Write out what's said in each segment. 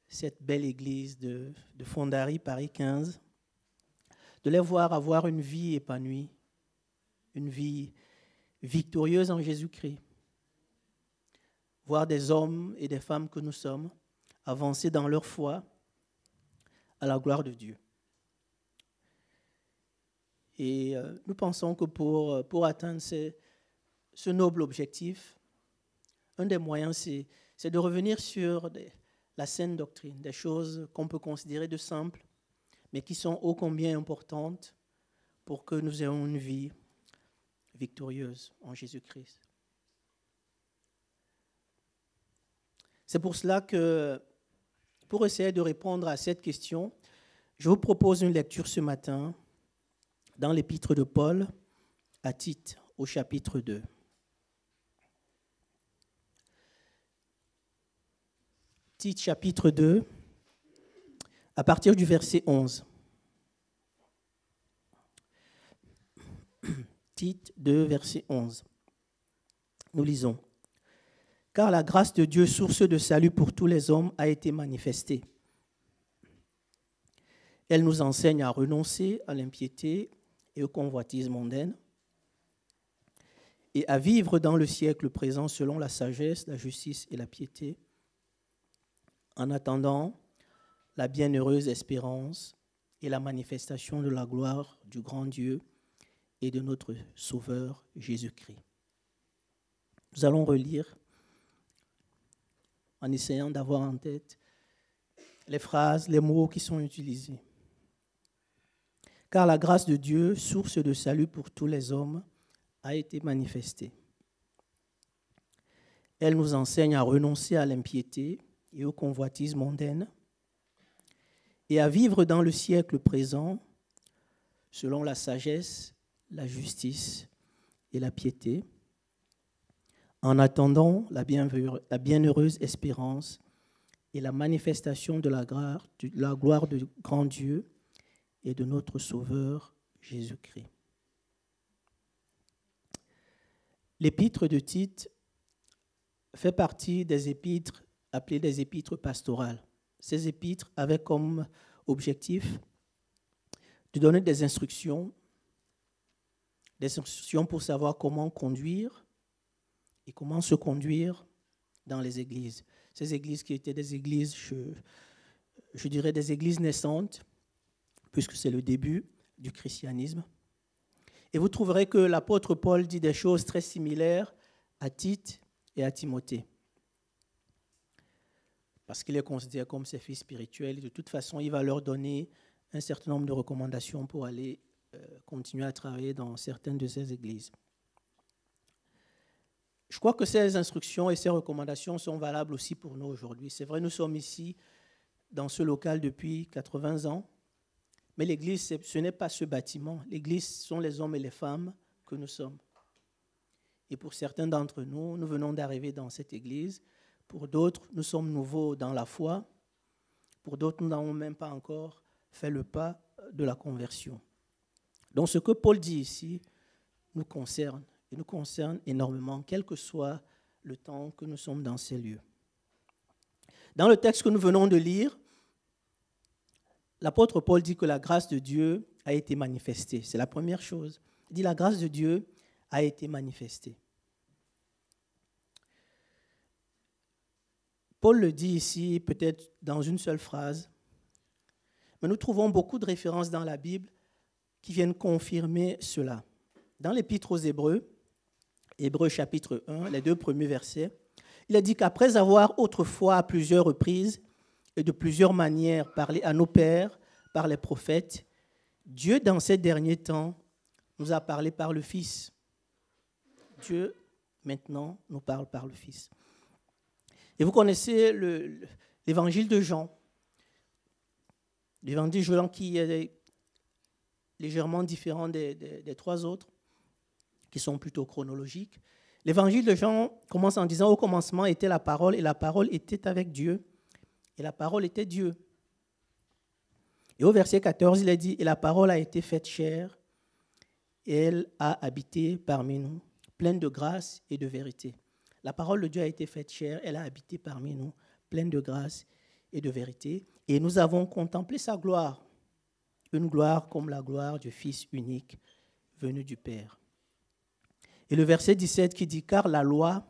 cette belle église de Fondary, Paris 15, de les voir avoir une vie épanouie, une vie victorieuse en Jésus-Christ. Voir des hommes et des femmes que nous sommes avancer dans leur foi à la gloire de Dieu. Et nous pensons que pour atteindre ce noble objectif, un des moyens, c'est de revenir sur la saine doctrine, des choses qu'on peut considérer de simples, mais qui sont ô combien importantes pour que nous ayons une vie victorieuse en Jésus-Christ. C'est pour cela que, pour essayer de répondre à cette question, je vous propose une lecture ce matin dans l'épître de Paul à Tite, au chapitre 2. Tite, chapitre 2, à partir du verset 11. Tite 2, verset 11. Nous lisons. « Car la grâce de Dieu, source de salut pour tous les hommes, a été manifestée. Elle nous enseigne à renoncer à l'impiété et aux convoitises mondaines et à vivre dans le siècle présent selon la sagesse, la justice et la piété, en attendant la bienheureuse espérance et la manifestation de la gloire du grand Dieu et de notre Sauveur Jésus-Christ. » Nous allons relire en essayant d'avoir en tête les phrases, les mots qui sont utilisés. « Car la grâce de Dieu, source de salut pour tous les hommes, a été manifestée. Elle nous enseigne à renoncer à l'impiété et aux convoitises mondaines et à vivre dans le siècle présent selon la sagesse, la justice et la piété, en attendant la bienheureuse espérance et la manifestation de la gloire du grand Dieu et de notre Sauveur Jésus-Christ. » L'épître de Tite fait partie des épîtres appelées des épîtres pastorales. Ces épîtres avaient comme objectif de donner des instructions pour savoir comment conduire et comment se conduire dans les églises. Ces églises qui étaient des églises, je dirais des églises naissantes, puisque c'est le début du christianisme. Et vous trouverez que l'apôtre Paul dit des choses très similaires à Tite et à Timothée, parce qu'il est considéré comme ses fils spirituels. Et de toute façon, il va leur donner un certain nombre de recommandations pour aller continuer à travailler dans certaines de ces églises. Je crois que ces instructions et ces recommandations sont valables aussi pour nous aujourd'hui. C'est vrai, nous sommes ici dans ce local depuis 80 ans, mais l'Église, ce n'est pas ce bâtiment. L'Église, ce sont les hommes et les femmes que nous sommes. Et pour certains d'entre nous, nous venons d'arriver dans cette Église. Pour d'autres, nous sommes nouveaux dans la foi. Pour d'autres, nous n'avons même pas encore fait le pas de la conversion. Donc ce que Paul dit ici nous concerne, et nous concerne énormément, quel que soit le temps que nous sommes dans ces lieux. Dans le texte que nous venons de lire, l'apôtre Paul dit que la grâce de Dieu a été manifestée. C'est la première chose. Il dit la grâce de Dieu a été manifestée. Paul le dit ici, peut-être dans une seule phrase, mais nous trouvons beaucoup de références dans la Bible qui viennent confirmer cela. Dans l'Épître aux Hébreux, Hébreux chapitre 1, les 2 premiers versets, il a dit qu'après avoir autrefois à plusieurs reprises et de plusieurs manières parlé à nos pères par les prophètes, Dieu, dans ces derniers temps, nous a parlé par le Fils. Dieu, maintenant, nous parle par le Fils. Et vous connaissez l'évangile de Jean. L'évangile de Jean qui est légèrement différent des 3 autres, qui sont plutôt chronologiques. L'évangile de Jean commence en disant « Au commencement était la parole, et la parole était avec Dieu, et la parole était Dieu. » Et au verset 14, il est dit « Et la parole a été faite chair, et elle a habité parmi nous, pleine de grâce et de vérité. » La parole de Dieu a été faite chair, elle a habité parmi nous, pleine de grâce et de vérité, et nous avons contemplé sa gloire, une gloire comme la gloire du Fils unique venu du Père. Et le verset 17 qui dit « Car la loi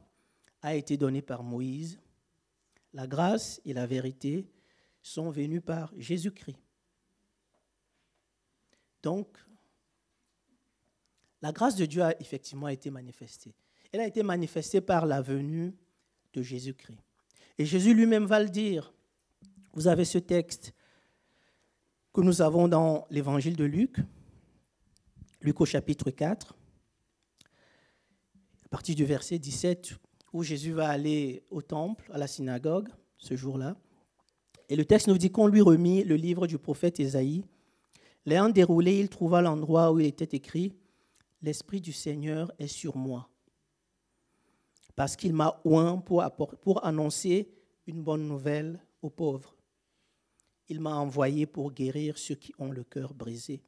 a été donnée par Moïse, la grâce et la vérité sont venues par Jésus-Christ. » Donc, la grâce de Dieu a effectivement été manifestée. Elle a été manifestée par la venue de Jésus-Christ. Et Jésus lui-même va le dire. Vous avez ce texte que nous avons dans l'évangile de Luc, Luc au chapitre 4, à partir du verset 17, où Jésus va aller au temple, à la synagogue, ce jour-là. Et le texte nous dit qu'on lui remit le livre du prophète Ésaïe. L'ayant déroulé, il trouva l'endroit où il était écrit « L'Esprit du Seigneur est sur moi, parce qu'il m'a oint pour annoncer une bonne nouvelle aux pauvres. Il m'a envoyé pour guérir ceux qui ont le cœur brisé,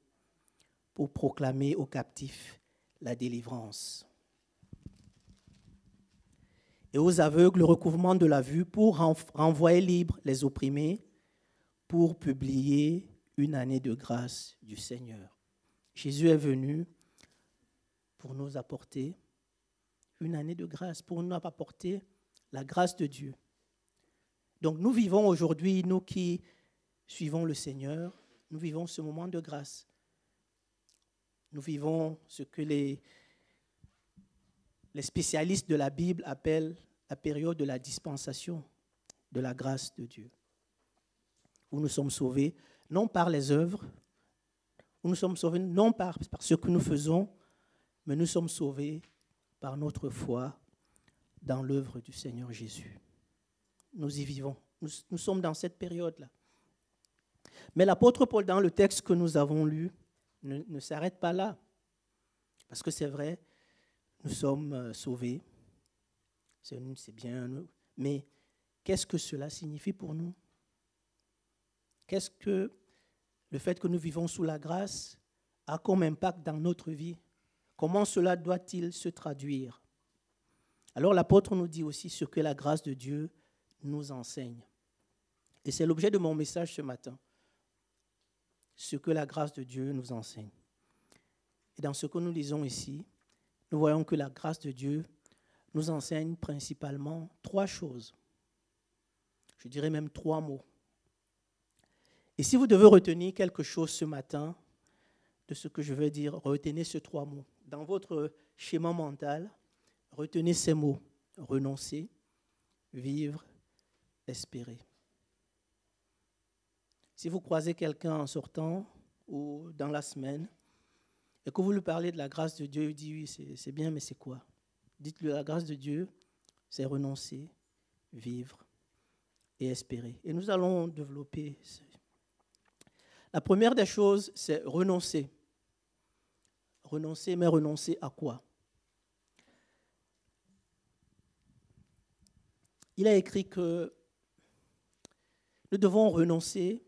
pour proclamer aux captifs la délivrance. Et aux aveugles le recouvrement de la vue, pour renvoyer libres les opprimés, pour publier une année de grâce du Seigneur. » Jésus est venu pour nous apporter une année de grâce, pour nous apporter la grâce de Dieu. Donc nous vivons aujourd'hui, nous qui suivons le Seigneur, nous vivons ce moment de grâce. Nous vivons ce que les spécialistes de la Bible appellent la période de la dispensation de la grâce de Dieu, où nous sommes sauvés non par les œuvres, où nous sommes sauvés non par ce que nous faisons, mais nous sommes sauvés par notre foi dans l'œuvre du Seigneur Jésus. Nous y vivons. Nous sommes dans cette période-là. Mais l'apôtre Paul, dans le texte que nous avons lu, ne s'arrête pas là. Parce que c'est vrai, nous sommes sauvés. C'est bien. Mais qu'est-ce que cela signifie pour nous? Qu'est-ce que le fait que nous vivons sous la grâce a comme impact dans notre vie? Comment cela doit-il se traduire? Alors l'apôtre nous dit aussi ce que la grâce de Dieu nous enseigne. Et c'est l'objet de mon message ce matin. Ce que la grâce de Dieu nous enseigne. Et dans ce que nous lisons ici, nous voyons que la grâce de Dieu nous enseigne principalement 3 choses. Je dirais même 3 mots. Et si vous devez retenir quelque chose ce matin de ce que je veux dire, retenez ces 3 mots. Dans votre schéma mental, retenez ces mots. Renoncer, vivre, espérer. Si vous croisez quelqu'un en sortant ou dans la semaine et que vous lui parlez de la grâce de Dieu, il dit oui, c'est bien, mais c'est quoi? Dites-lui la grâce de Dieu, c'est renoncer, vivre et espérer. Et nous allons développer. La première des choses, c'est renoncer. Renoncer, mais renoncer à quoi? Il a écrit que nous devons renoncer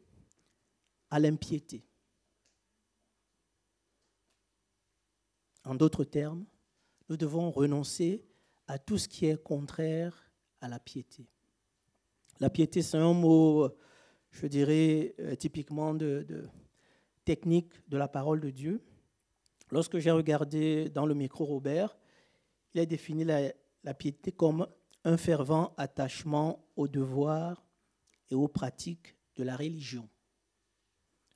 à l'impiété. En d'autres termes, nous devons renoncer à tout ce qui est contraire à la piété. La piété, c'est un mot, je dirais, typiquement de technique de la parole de Dieu. Lorsque j'ai regardé dans le micro Robert, il a défini la piété comme un fervent attachement aux devoirs et aux pratiques de la religion.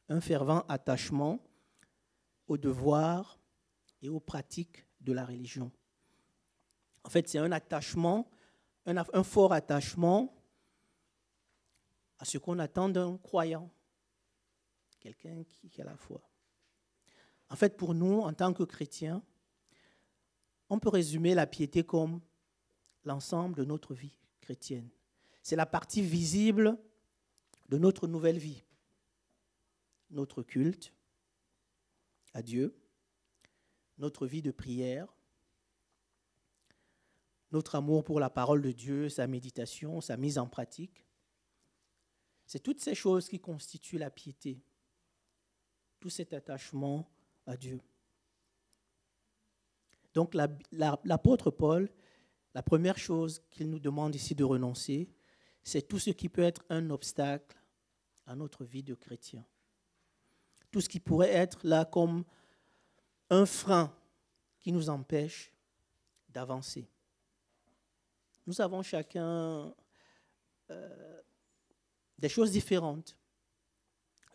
Un fervent attachement aux devoirs et aux pratiques de la religion. En fait, c'est un attachement, un fort attachement à ce qu'on attend d'un croyant, quelqu'un qui a la foi. En fait, pour nous, en tant que chrétiens, on peut résumer la piété comme l'ensemble de notre vie chrétienne. C'est la partie visible de notre nouvelle vie. Notre culte à Dieu, notre vie de prière, notre amour pour la parole de Dieu, sa méditation, sa mise en pratique. C'est toutes ces choses qui constituent la piété, tout cet attachement à Dieu. Donc l'apôtre Paul, la première chose qu'il nous demande ici de renoncer, c'est tout ce qui peut être un obstacle à notre vie de chrétien. Tout ce qui pourrait être là comme un frein qui nous empêche d'avancer. Nous avons chacun des choses différentes.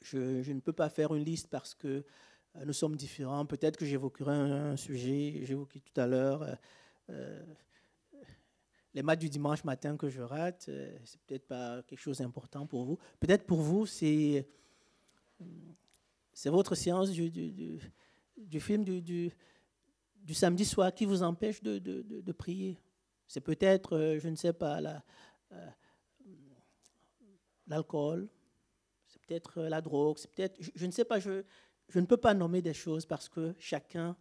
Je ne peux pas faire une liste parce que nous sommes différents. Peut-être que j'évoquerai un sujet, j'évoquais tout à l'heure les maths du dimanche matin que je rate. C'est peut-être pas quelque chose d'important pour vous. Peut-être pour vous, c'est votre séance du film du samedi soir qui vous empêche de prier. C'est peut-être, je ne sais pas, l'alcool, c'est peut-être la drogue, c'est peut-être, je ne sais pas, je ne peux pas nommer des choses parce que chacun,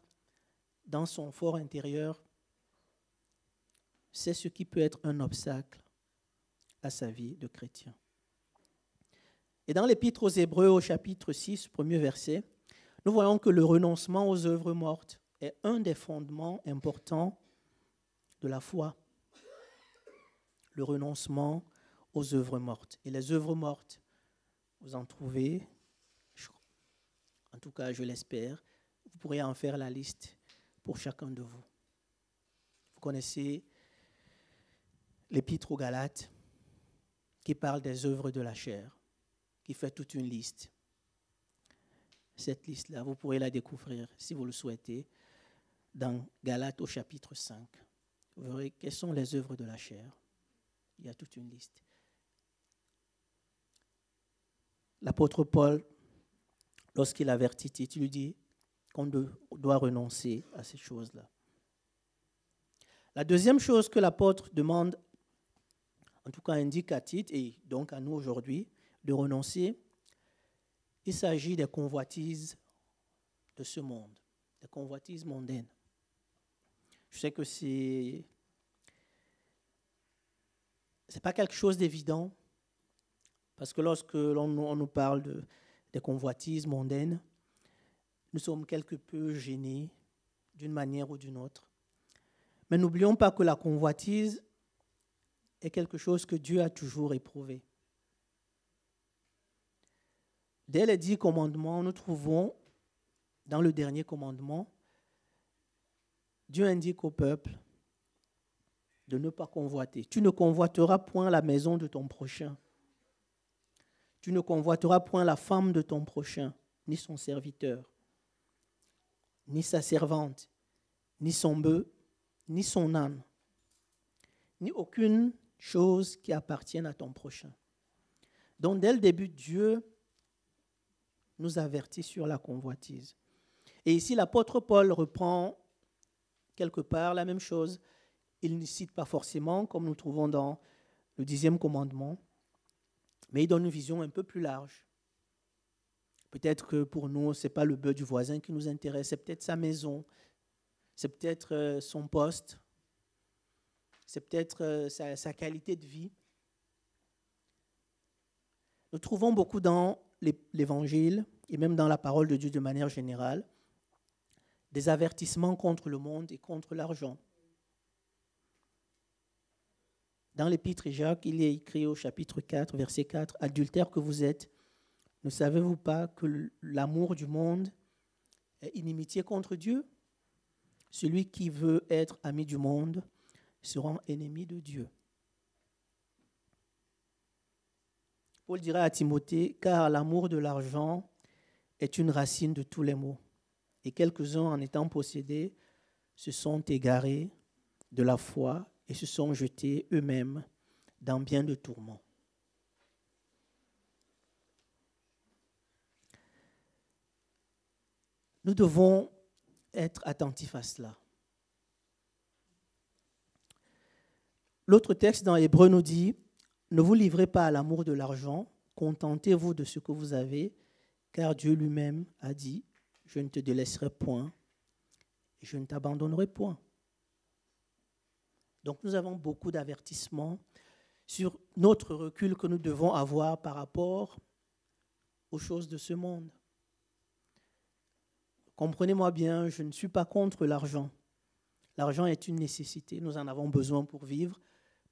dans son fort intérieur, sait ce qui peut être un obstacle à sa vie de chrétien. Et dans l'Épître aux Hébreux, au chapitre 6, premier verset, nous voyons que le renoncement aux œuvres mortes est un des fondements importants de la foi. Le renoncement aux œuvres mortes. Et les œuvres mortes, vous en trouvez, en tout cas je l'espère, vous pourrez en faire la liste pour chacun de vous. Vous connaissez l'Épître aux Galates qui parle des œuvres de la chair, qui fait toute une liste. Cette liste-là, vous pourrez la découvrir, si vous le souhaitez, dans Galates au chapitre 5. Vous verrez quelles sont les œuvres de la chair. Il y a toute une liste. L'apôtre Paul, lorsqu'il avertit Tite, il lui dit qu'on doit renoncer à ces choses-là. La deuxième chose que l'apôtre demande, en tout cas indique à Tite, et donc à nous aujourd'hui, de renoncer, il s'agit des convoitises de ce monde, des convoitises mondaines. Je sais que c'est pas quelque chose d'évident, parce que lorsque on nous parle des convoitises mondaines, nous sommes quelque peu gênés d'une manière ou d'une autre. Mais n'oublions pas que la convoitise est quelque chose que Dieu a toujours éprouvé. Dès les 10 commandements, nous trouvons, dans le dernier commandement, Dieu indique au peuple de ne pas convoiter. Tu ne convoiteras point la maison de ton prochain. Tu ne convoiteras point la femme de ton prochain, ni son serviteur, ni sa servante, ni son bœuf, ni son âne, ni aucune chose qui appartienne à ton prochain. Donc, dès le début, Dieu nous avertit sur la convoitise. Et ici, l'apôtre Paul reprend quelque part la même chose. Il ne cite pas forcément, comme nous trouvons dans le 10e commandement, mais il donne une vision un peu plus large. Peut-être que pour nous, ce n'est pas le bœuf du voisin qui nous intéresse, c'est peut-être sa maison, c'est peut-être son poste, c'est peut-être sa qualité de vie. Nous trouvons beaucoup dans l'Évangile et même dans la parole de Dieu de manière générale des avertissements contre le monde et contre l'argent. Dans l'Épître à Jacques, il est écrit au chapitre 4, verset 4, « Adultères que vous êtes, ne savez-vous pas que l'amour du monde est inimitié contre Dieu? Celui qui veut être ami du monde sera ennemi de Dieu. » Paul dira à Timothée, « Car l'amour de l'argent est une racine de tous les maux. Et quelques-uns, en étant possédés, se sont égarés de la foi et se sont jetés eux-mêmes dans bien de tourments. » Nous devons être attentifs à cela. L'autre texte dans Hébreux nous dit, « Ne vous livrez pas à l'amour de l'argent, contentez-vous de ce que vous avez, car Dieu lui-même a dit, « Je ne te délaisserai point et je ne t'abandonnerai point. » Donc nous avons beaucoup d'avertissements sur notre recul que nous devons avoir par rapport aux choses de ce monde. Comprenez-moi bien, je ne suis pas contre l'argent. L'argent est une nécessité. Nous en avons besoin pour vivre,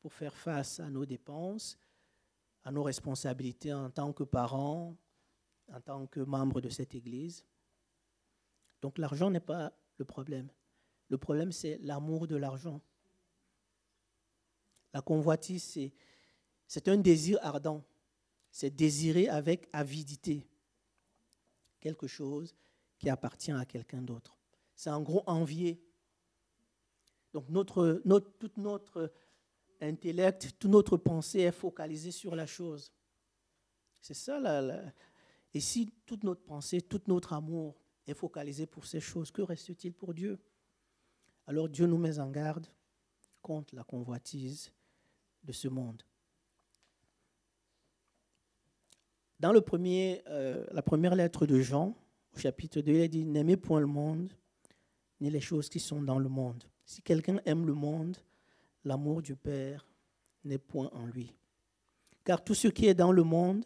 pour faire face à nos dépenses. à nos responsabilités en tant que parents, en tant que membres de cette Église. Donc l'argent n'est pas le problème. Le problème, c'est l'amour de l'argent. La convoitise, c'est un désir ardent. C'est désirer avec avidité quelque chose qui appartient à quelqu'un d'autre. C'est en gros envier. Donc tout notre intellect, toute notre pensée est focalisée sur la chose. C'est ça. Et si toute notre pensée, tout notre amour est focalisé pour ces choses, que reste-t-il pour Dieu? Alors Dieu nous met en garde contre la convoitise de ce monde. Dans la première lettre de Jean, au chapitre 2, il dit « N'aimez point le monde, ni les choses qui sont dans le monde. Si quelqu'un aime le monde, l'amour du Père n'est point en lui. Car tout ce qui est dans le monde,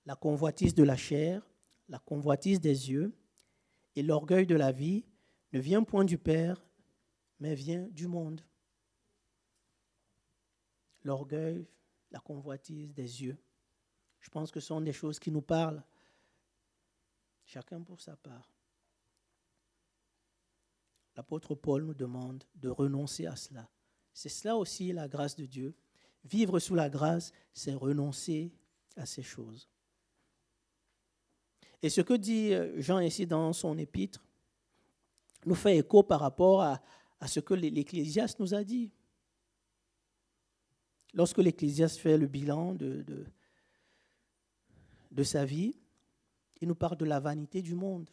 la convoitise de la chair, la convoitise des yeux et l'orgueil de la vie, ne vient point du Père, mais vient du monde. » L'orgueil, la convoitise des yeux. Je pense que ce sont des choses qui nous parlent, chacun pour sa part. L'apôtre Paul nous demande de renoncer à cela. C'est cela aussi la grâce de Dieu. Vivre sous la grâce, c'est renoncer à ces choses. Et ce que dit Jean ici dans son épître nous fait écho par rapport à ce que l'Ecclésiaste nous a dit. Lorsque l'Ecclésiaste fait le bilan de sa vie, il nous parle de la vanité du monde.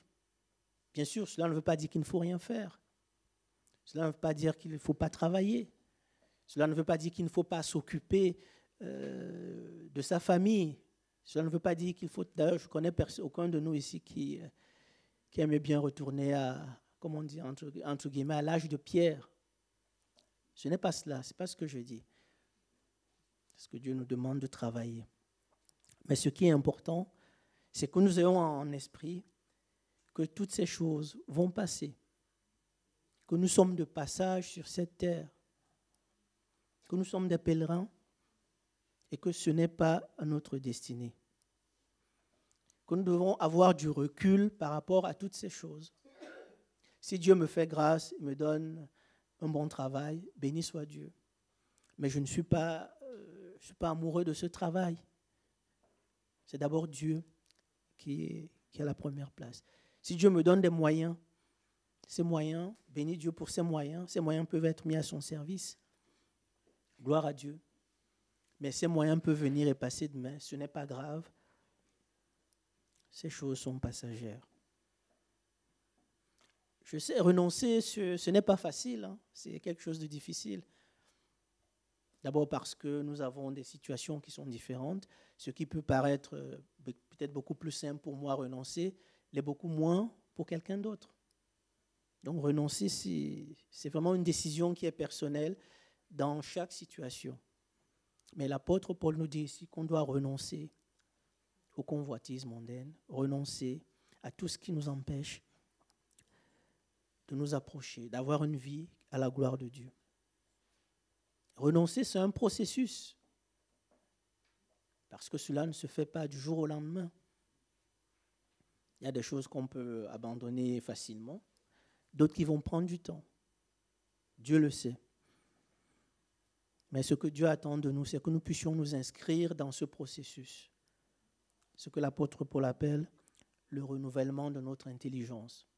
Bien sûr, cela ne veut pas dire qu'il ne faut rien faire. Cela ne veut pas dire qu'il ne faut pas travailler. Cela ne veut pas dire qu'il ne faut pas s'occuper de sa famille. Cela ne veut pas dire qu'il faut... D'ailleurs, je ne connais aucun de nous ici qui aimait bien retourner à, comment on dit, entre guillemets, à l'âge de pierre. Ce n'est pas cela, ce n'est pas ce que je dis. C'est ce que Dieu nous demande de travailler. Mais ce qui est important, c'est que nous ayons en esprit que toutes ces choses vont passer, que nous sommes de passage sur cette terre, que nous sommes des pèlerins et que ce n'est pas notre destinée. Que nous devons avoir du recul par rapport à toutes ces choses. Si Dieu me fait grâce, il me donne un bon travail, béni soit Dieu. Mais je ne suis pas amoureux de ce travail. C'est d'abord Dieu qui est à la première place. Si Dieu me donne des moyens, ces moyens, bénis Dieu pour ces moyens peuvent être mis à son service. Gloire à Dieu. Mais ces moyens peuvent venir et passer demain, ce n'est pas grave. Ces choses sont passagères. Je sais, renoncer, ce n'est pas facile, hein. C'est quelque chose de difficile. D'abord parce que nous avons des situations qui sont différentes. Ce qui peut paraître peut-être beaucoup plus simple pour moi, renoncer, l'est beaucoup moins pour quelqu'un d'autre. Donc renoncer, c'est vraiment une décision qui est personnelle dans chaque situation. Mais l'apôtre Paul nous dit ici qu'on doit renoncer aux convoitises mondaines, renoncer à tout ce qui nous empêche de nous approcher, d'avoir une vie à la gloire de Dieu. Renoncer, c'est un processus. Parce que cela ne se fait pas du jour au lendemain. Il y a des choses qu'on peut abandonner facilement, d'autres qui vont prendre du temps. Dieu le sait. Mais ce que Dieu attend de nous, c'est que nous puissions nous inscrire dans ce processus. Ce que l'apôtre Paul appelle le renouvellement de notre intelligence.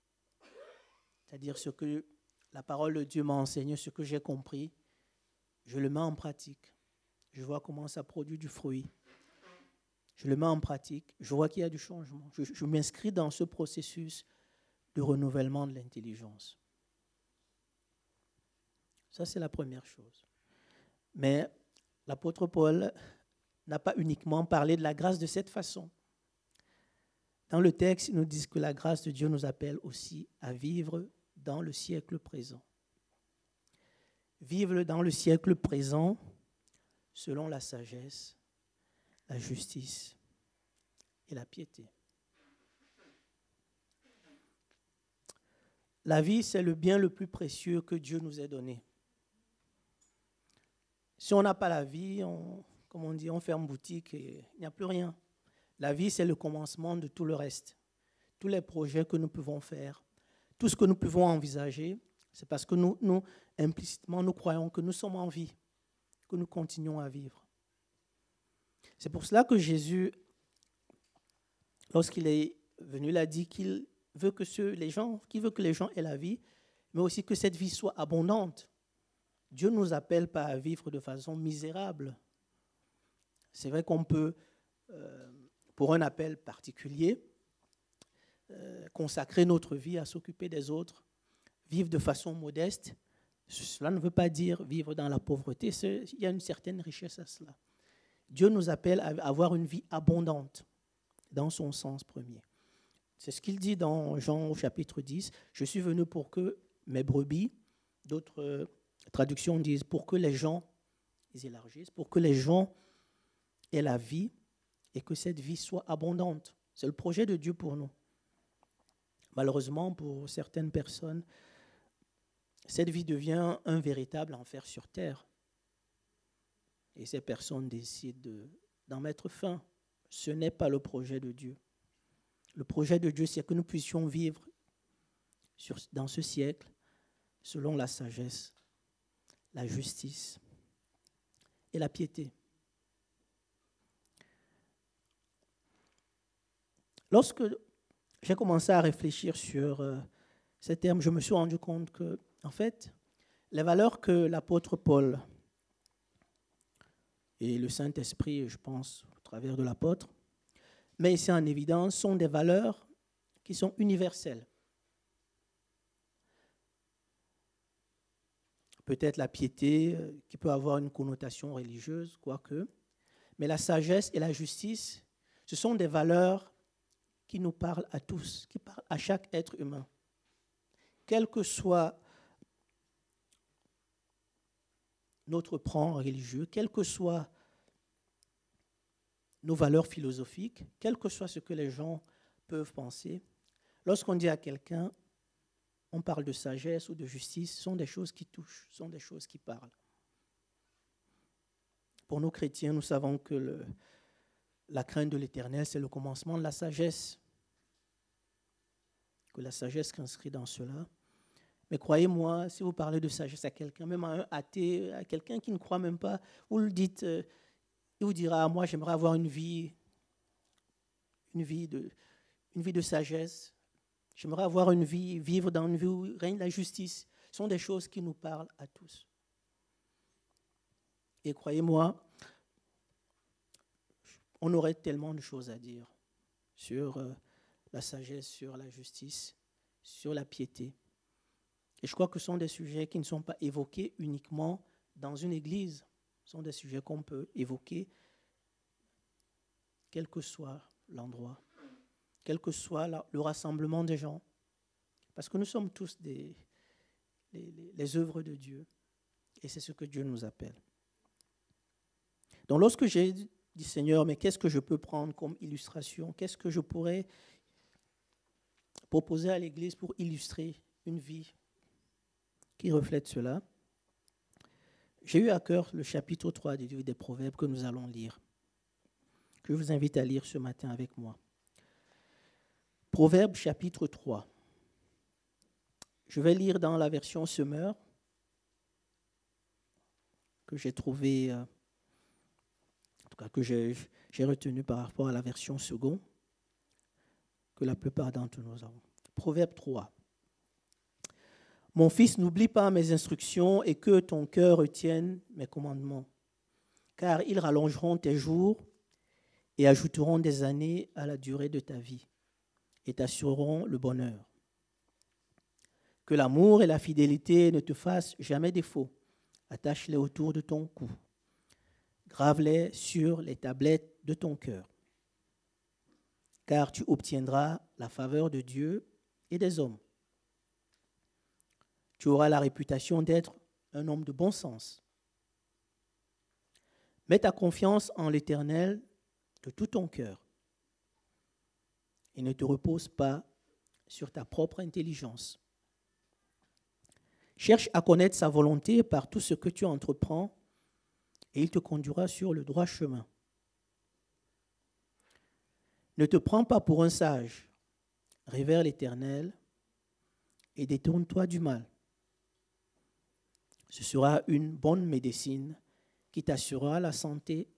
C'est-à-dire ce que la parole de Dieu m'a enseigné, ce que j'ai compris, je le mets en pratique. Je vois comment ça produit du fruit. Je le mets en pratique. Je vois qu'il y a du changement. Je m'inscris dans ce processus de renouvellement de l'intelligence. Ça, c'est la première chose. Mais l'apôtre Paul n'a pas uniquement parlé de la grâce de cette façon. Dans le texte, il nous dit que la grâce de Dieu nous appelle aussi à vivre dans le siècle présent. Vivre dans le siècle présent selon la sagesse, la justice et la piété. La vie, c'est le bien le plus précieux que Dieu nous ait donné. Si on n'a pas la vie, comme on dit, on ferme boutique et il n'y a plus rien. La vie, c'est le commencement de tout le reste. Tous les projets que nous pouvons faire, tout ce que nous pouvons envisager, c'est parce que nous, implicitement, nous croyons que nous sommes en vie, que nous continuons à vivre. C'est pour cela que Jésus, lorsqu'il est venu, il a dit qu'il veut que les gens aient la vie, mais aussi que cette vie soit abondante. Dieu ne nous appelle pas à vivre de façon misérable. C'est vrai qu'on peut, pour un appel particulier, consacrer notre vie à s'occuper des autres, vivre de façon modeste. Cela ne veut pas dire vivre dans la pauvreté. Il y a une certaine richesse à cela. Dieu nous appelle à avoir une vie abondante, dans son sens premier. C'est ce qu'il dit dans Jean au chapitre 10. « Je suis venu pour que mes brebis », d'autres traductions disent, pour que les gens, ils élargissent, pour que les gens aient la vie et que cette vie soit abondante. C'est le projet de Dieu pour nous. Malheureusement, pour certaines personnes, cette vie devient un véritable enfer sur terre. Et ces personnes décident d'en mettre fin. Ce n'est pas le projet de Dieu. Le projet de Dieu, c'est que nous puissions vivre dans ce siècle selon la sagesse, la justice et la piété. Lorsque j'ai commencé à réfléchir sur ces termes, je me suis rendu compte que, en fait, les valeurs que l'apôtre Paul et le Saint-Esprit, je pense, au travers de l'apôtre, met ici en évidence, sont des valeurs qui sont universelles. Peut-être la piété, qui peut avoir une connotation religieuse, quoique, mais la sagesse et la justice, ce sont des valeurs qui nous parlent à tous, qui parlent à chaque être humain. Quel que soit notre plan religieux, quel que soit nos valeurs philosophiques, quel que soit ce que les gens peuvent penser, lorsqu'on dit à quelqu'un, on parle de sagesse ou de justice, ce sont des choses qui touchent, ce sont des choses qui parlent. Pour nous chrétiens, nous savons que la crainte de l'Éternel, c'est le commencement de la sagesse, que la sagesse s'inscrit dans cela. Mais croyez-moi, si vous parlez de sagesse à quelqu'un, même à un athée, à quelqu'un qui ne croit même pas, vous le dites, il vous dira, moi j'aimerais avoir une vie de sagesse. J'aimerais avoir vivre dans une vie où règne la justice. Ce sont des choses qui nous parlent à tous. Et croyez-moi, on aurait tellement de choses à dire sur la sagesse, sur la justice, sur la piété. Et je crois que ce sont des sujets qui ne sont pas évoqués uniquement dans une église. Ce sont des sujets qu'on peut évoquer quel que soit l'endroit, quel que soit le rassemblement des gens. Parce que nous sommes tous les œuvres de Dieu. Et c'est ce que Dieu nous appelle. Donc lorsque j'ai dit, Seigneur, mais qu'est-ce que je peux prendre comme illustration? Qu'est-ce que je pourrais proposer à l'Église pour illustrer une vie qui reflète cela? J'ai eu à cœur le chapitre 3 du livre des Proverbes que nous allons lire. Je vous invite à lire ce matin avec moi. Proverbes chapitre 3. Je vais lire dans la version Semeur que j'ai trouvée, en tout cas que j'ai retenue par rapport à la version Second, que la plupart d'entre nous avons. Proverbe 3. Mon fils, n'oublie pas mes instructions et que ton cœur retienne mes commandements, car ils rallongeront tes jours et ajouteront des années à la durée de ta vie et t'assureront le bonheur. Que l'amour et la fidélité ne te fassent jamais défaut. Attache-les autour de ton cou. Grave-les sur les tablettes de ton cœur. Car tu obtiendras la faveur de Dieu et des hommes. Tu auras la réputation d'être un homme de bon sens. Mets ta confiance en l'Éternel de tout ton cœur et ne te repose pas sur ta propre intelligence. Cherche à connaître sa volonté par tout ce que tu entreprends et il te conduira sur le droit chemin. Ne te prends pas pour un sage, révère l'Éternel et détourne-toi du mal. Ce sera une bonne médecine qui t'assurera la santé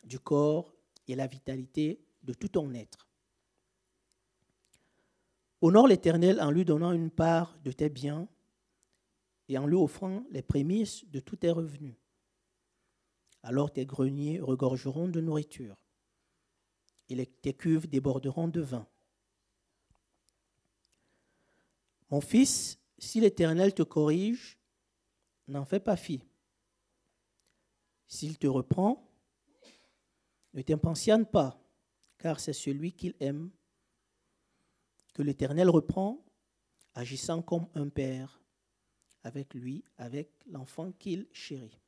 du corps et la vitalité de tout ton être. Honore l'Éternel en lui donnant une part de tes biens et en lui offrant les prémices de tous tes revenus. Alors tes greniers regorgeront de nourriture et tes cuves déborderont de vin. Mon fils, si l'Éternel te corrige, n'en fais pas fi. S'il te reprend, ne t'impatiente pas, car c'est celui qu'il aime que l'Éternel reprend, agissant comme un père avec lui, avec l'enfant qu'il chérit.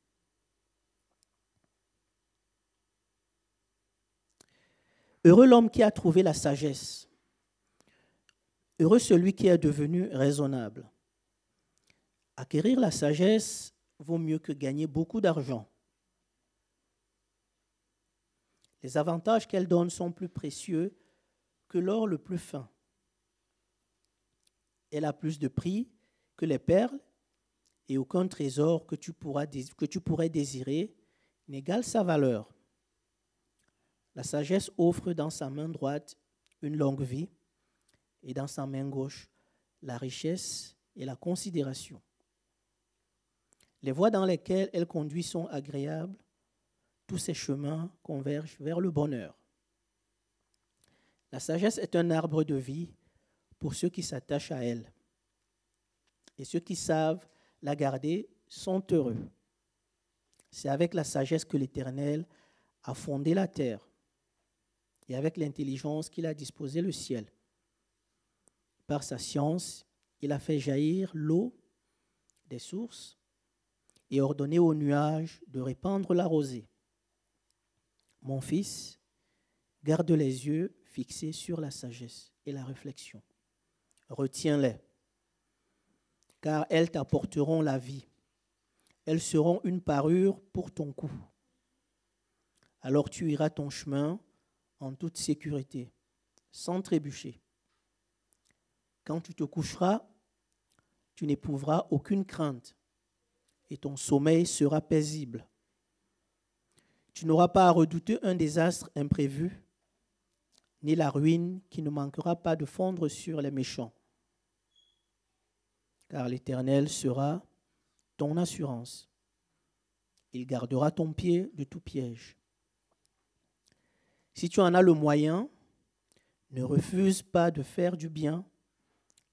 Heureux l'homme qui a trouvé la sagesse. Heureux celui qui est devenu raisonnable. Acquérir la sagesse vaut mieux que gagner beaucoup d'argent. Les avantages qu'elle donne sont plus précieux que l'or le plus fin. Elle a plus de prix que les perles et aucun trésor que tu pourrais désirer n'égale sa valeur. La sagesse offre dans sa main droite une longue vie et dans sa main gauche la richesse et la considération. Les voies dans lesquelles elle conduit sont agréables. Tous ses chemins convergent vers le bonheur. La sagesse est un arbre de vie pour ceux qui s'attachent à elle. Et ceux qui savent la garder sont heureux. C'est avec la sagesse que l'Éternel a fondé la terre et avec l'intelligence qu'il a disposé le ciel. Par sa science, il a fait jaillir l'eau des sources et ordonné aux nuages de répandre la rosée. Mon fils, garde les yeux fixés sur la sagesse et la réflexion. Retiens-les, car elles t'apporteront la vie. Elles seront une parure pour ton cou. Alors tu iras ton chemin en toute sécurité, sans trébucher. Quand tu te coucheras, tu n'éprouveras aucune crainte et ton sommeil sera paisible. Tu n'auras pas à redouter un désastre imprévu, ni la ruine qui ne manquera pas de fondre sur les méchants. Car l'Éternel sera ton assurance. Il gardera ton pied de tout piège. Si tu en as le moyen, ne refuse pas de faire du bien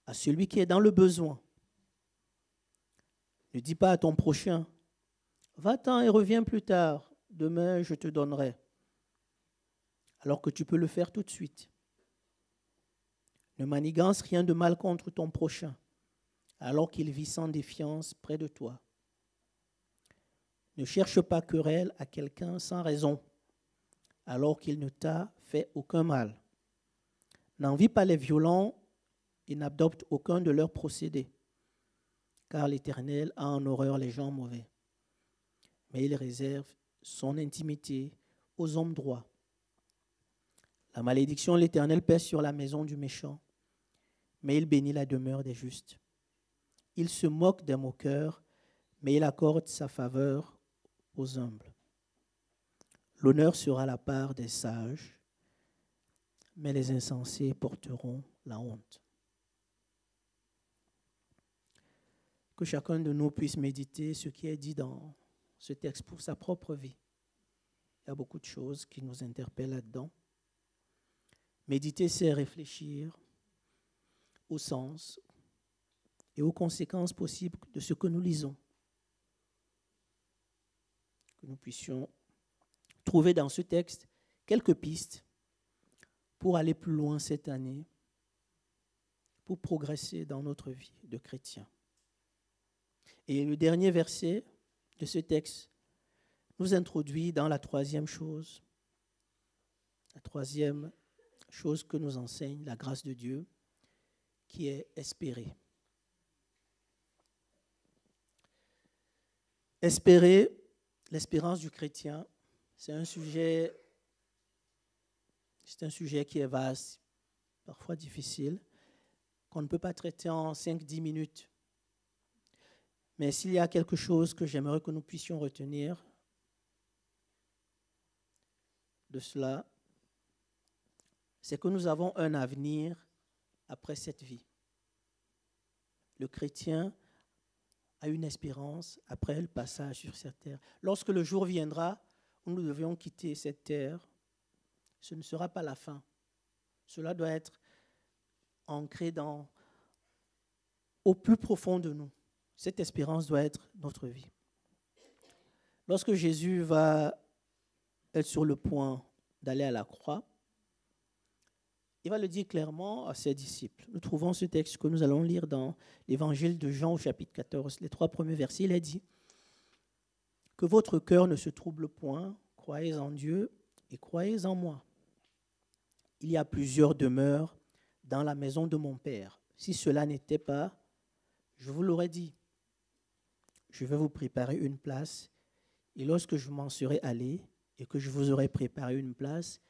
à celui qui est dans le besoin. Ne dis pas à ton prochain, va-t'en et reviens plus tard, demain je te donnerai, alors que tu peux le faire tout de suite. Ne manigance rien de mal contre ton prochain, alors qu'il vit sans défiance près de toi. Ne cherche pas querelle à quelqu'un sans raison, alors qu'il ne t'a fait aucun mal. N'envie pas les violents et n'adopte aucun de leurs procédés, car l'Éternel a en horreur les gens mauvais. Mais il réserve son intimité aux hommes droits. La malédiction de l'Éternel pèse sur la maison du méchant, mais il bénit la demeure des justes. Il se moque des moqueurs, mais il accorde sa faveur aux humbles. L'honneur sera la part des sages, mais les insensés porteront la honte. Que chacun de nous puisse méditer ce qui est dit dans ce texte pour sa propre vie. Il y a beaucoup de choses qui nous interpellent là-dedans. Méditer, c'est réfléchir au sens et aux conséquences possibles de ce que nous lisons. Que nous puissions trouver dans ce texte quelques pistes pour aller plus loin cette année, pour progresser dans notre vie de chrétien. Et le dernier verset de ce texte nous introduit dans la troisième chose que nous enseigne la grâce de Dieu, qui est espérer. Espérer L'espérance du chrétien, c'est un sujet qui est vaste, parfois difficile, qu'on ne peut pas traiter en 5-10 minutes. Mais s'il y a quelque chose que j'aimerais que nous puissions retenir de cela, c'est que nous avons un avenir après cette vie. Le chrétien a une espérance après le passage sur cette terre. Lorsque le jour viendra où nous devions quitter cette terre, ce ne sera pas la fin. Cela doit être ancré au plus profond de nous. Cette espérance doit être notre vie. Lorsque Jésus va être sur le point d'aller à la croix, il va le dire clairement à ses disciples. Nous trouvons ce texte que nous allons lire dans l'évangile de Jean au chapitre 14, les 3 premiers versets. Il est dit que votre cœur ne se trouble point, croyez en Dieu et croyez en moi. Il y a plusieurs demeures dans la maison de mon Père. Si cela n'était pas, je vous l'aurais dit. Je vais vous préparer une place, et lorsque je m'en serai allé et que je vous aurai préparé une place,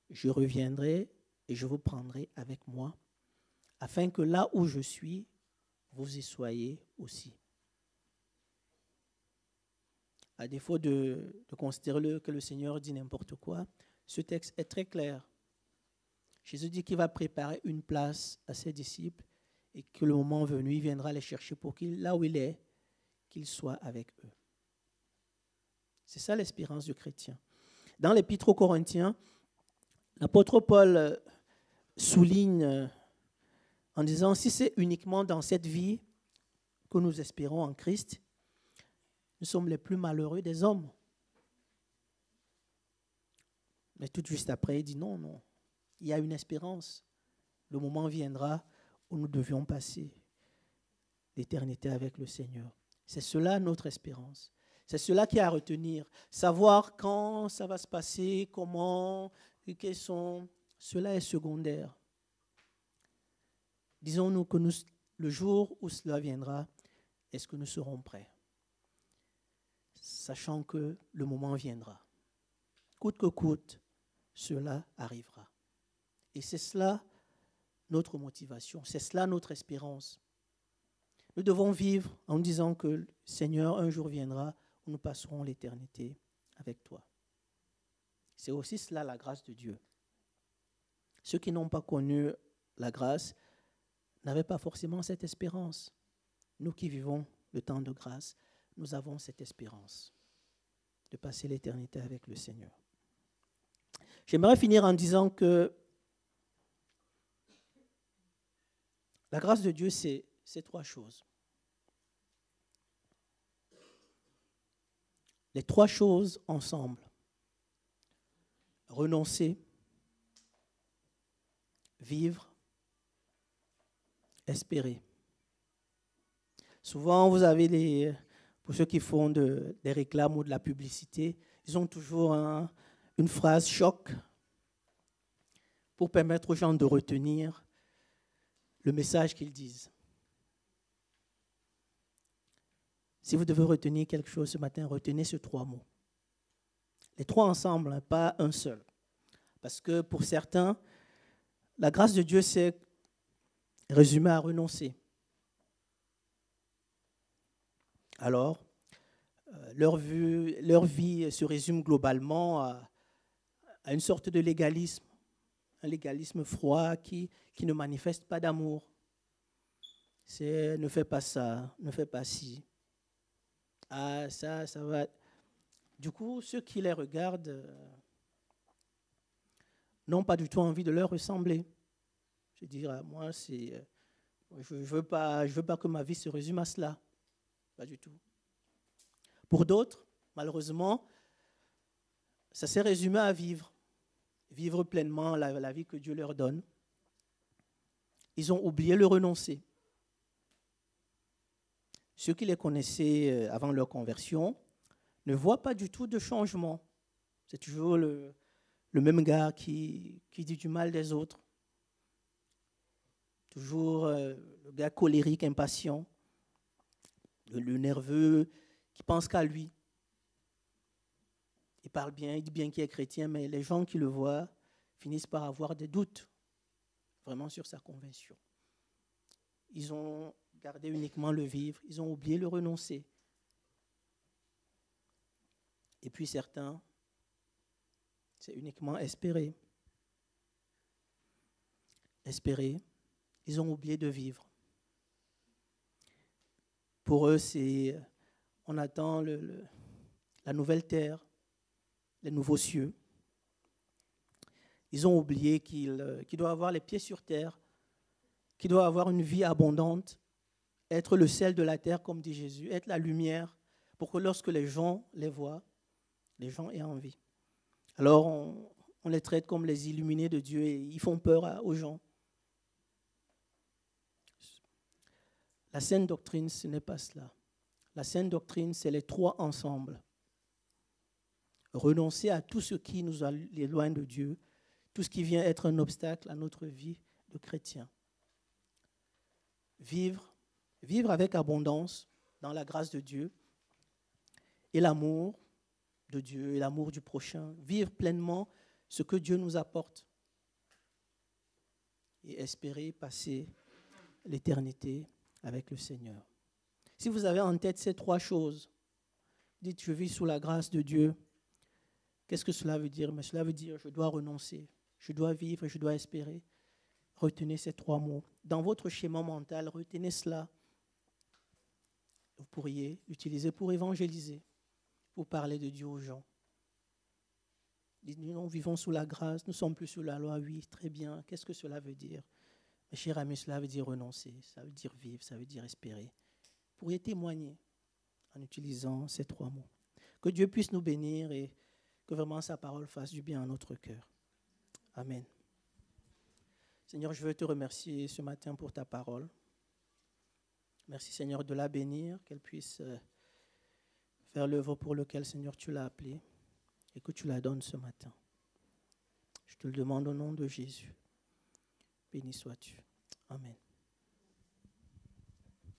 je reviendrai et je vous prendrai avec moi, afin que là où je suis, vous y soyez aussi. À défaut de considérer que le Seigneur dit n'importe quoi, ce texte est très clair. Jésus dit qu'il va préparer une place à ses disciples et que le moment venu, il viendra les chercher pour qu'il, là où il est, qu'il soit avec eux. C'est ça l'espérance du chrétien. Dans l'Épître aux Corinthiens, l'apôtre Paul souligne en disant, si c'est uniquement dans cette vie que nous espérons en Christ, nous sommes les plus malheureux des hommes. Mais tout juste après, il dit non, il y a une espérance. Le moment viendra où nous devions passer l'éternité avec le Seigneur. C'est cela notre espérance. C'est cela qui est à retenir. Savoir quand ça va se passer, comment, quels sont... Cela est secondaire. Disons-nous que le jour où cela viendra, est-ce que nous serons prêts? Sachant que le moment viendra. Coûte que coûte, cela arrivera. Et c'est cela notre motivation, c'est cela notre espérance. Nous devons vivre en disant que Seigneur, un jour viendra où nous passerons l'éternité avec toi. C'est aussi cela la grâce de Dieu. Ceux qui n'ont pas connu la grâce n'avaient pas forcément cette espérance. Nous qui vivons le temps de grâce, nous avons cette espérance de passer l'éternité avec le Seigneur. J'aimerais finir en disant que la grâce de Dieu, c'est 3 choses. Les 3 choses ensemble. Renoncer, vivre, espérer. Souvent, vous avez pour ceux qui font des réclames ou de la publicité, ils ont toujours une phrase choc pour permettre aux gens de retenir le message qu'ils disent. Si vous devez retenir quelque chose ce matin, retenez ces 3 mots. Les 3 ensemble, pas un seul. Parce que pour certains, la grâce de Dieu, c'est résumé à renoncer. Alors, leur vie se résume globalement à une sorte de légalisme, un légalisme froid qui ne manifeste pas d'amour. C'est ne fais pas ça, ne fais pas ci. Ah, ça va. Du coup, ceux qui les regardent n'ont pas du tout envie de leur ressembler. Je dirais, moi, je veux pas que ma vie se résume à cela. Pas du tout. Pour d'autres, malheureusement, ça s'est résumé à vivre pleinement la vie que Dieu leur donne. Ils ont oublié le renoncer. Ceux qui les connaissaient avant leur conversion ne voient pas du tout de changement. C'est toujours le même gars qui dit du mal des autres. Toujours le gars colérique, impatient, le nerveux qui pense qu'à lui. parle bien, il dit bien qu'il est chrétien, mais les gens qui le voient finissent par avoir des doutes vraiment sur sa conversion. Ils ont gardé uniquement le vivre, ils ont oublié le renoncer. Et puis certains, c'est uniquement espérer. Espérer, ils ont oublié de vivre. Pour eux, c'est on attend la nouvelle terre, les nouveaux cieux. Ils ont oublié qu'ils doivent avoir les pieds sur terre, qu'ils doivent avoir une vie abondante, être le sel de la terre, comme dit Jésus, être la lumière, pour que lorsque les gens les voient, les gens aient envie. Alors, on les traite comme les illuminés de Dieu et ils font peur aux gens. La saine doctrine, ce n'est pas cela. La saine doctrine, c'est les trois ensemble. Renoncer à tout ce qui nous éloigne de Dieu, tout ce qui vient être un obstacle à notre vie de chrétien. Vivre avec abondance dans la grâce de Dieu et l'amour de Dieu et l'amour du prochain. Vivre pleinement ce que Dieu nous apporte et espérer passer l'éternité avec le Seigneur. Si vous avez en tête ces trois choses, dites, je vis sous la grâce de Dieu. Qu'est-ce que cela veut dire? Mais cela veut dire, je dois renoncer, je dois vivre, je dois espérer. Retenez ces trois mots. Dans votre schéma mental, retenez cela. Vous pourriez l'utiliser pour évangéliser, pour parler de Dieu aux gens. Dites, nous vivons sous la grâce, nous ne sommes plus sous la loi. Oui, très bien. Qu'est-ce que cela veut dire? Mes chers amis, cela veut dire renoncer, ça veut dire vivre, ça veut dire espérer. Vous pourriez témoigner en utilisant ces trois mots. Que Dieu puisse nous bénir et que vraiment sa parole fasse du bien à notre cœur. Amen. Seigneur, je veux te remercier ce matin pour ta parole. Merci Seigneur de la bénir, qu'elle puisse faire l'œuvre pour laquelle Seigneur tu l'as appelée et que tu la donnes ce matin. Je te le demande au nom de Jésus. Béni sois-tu. Amen.